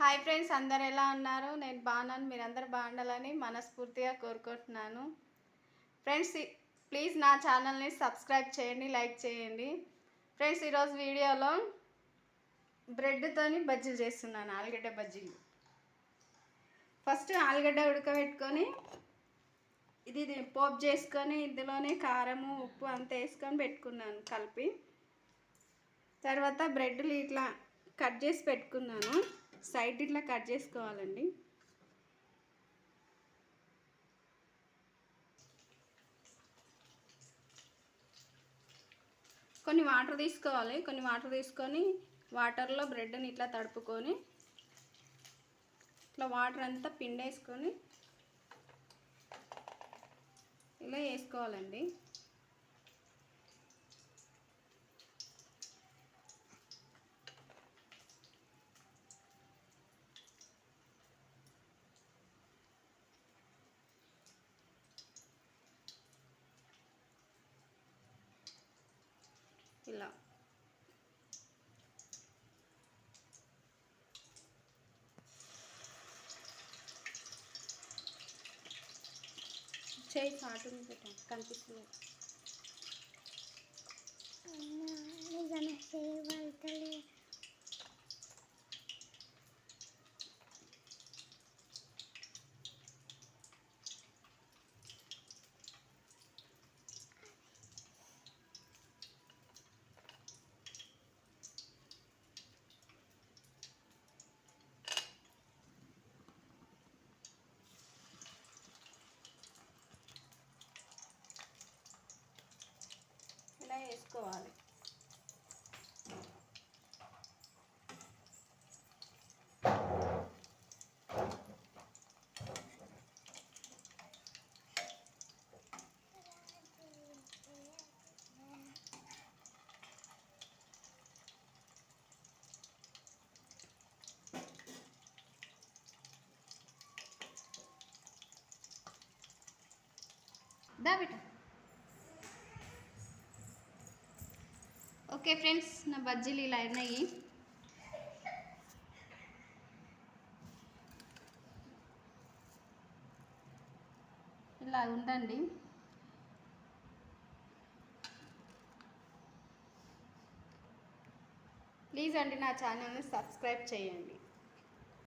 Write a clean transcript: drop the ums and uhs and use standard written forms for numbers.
Hi friends, అందరు ఎలా ఉన్నారు? నేను బాగున్నాను. మీరందరూ బాగుండాలని మనస్ఫూర్తిగా కోరుకుంటున్నాను. ఫ్రెండ్స్, ప్లీజ్ నా ఛానల్ని సబ్స్క్రైబ్ చేయండి, లైక్ చేయండి. ఫ్రెండ్స్, ఈరోజు వీడియోలో బ్రెడ్తోని బజ్జీలు చేస్తున్నాను, ఆలుగడ్డ బజ్జీలు. ఫస్ట్ ఆలుగడ్డ ఉడకబెట్టుకొని ఇది పోపు చేసుకొని ఇందులోనే కారము ఉప్పు అంతా వేసుకొని పెట్టుకున్నాను కలిపి. తర్వాత బ్రెడ్లు ఇట్లా కట్ చేసి పెట్టుకున్నాను. సైడ్ ఇట్లా కట్ చేసుకోవాలండి. కొన్ని వాటర్ తీసుకోవాలి. కొన్ని వాటర్ తీసుకొని వాటర్లో బ్రెడ్ని ఇట్లా తడుపుకొని ఇట్లా వాటర్ అంతా పిండేసుకొని ఇలా వేసుకోవాలండి. ఇలా చేయి చాటుని పెట్టాను, కనిపిస్తుంది. ఇలా వేసుకోవాలి. దా బిడ్డ. ఓకే ఫ్రెండ్స్, నా బజ్జీలు ఇలా అయినాయి. ఇలా ఉండండి. ప్లీజ్ అండి, నా ఛానల్ని సబ్స్క్రైబ్ చేయండి.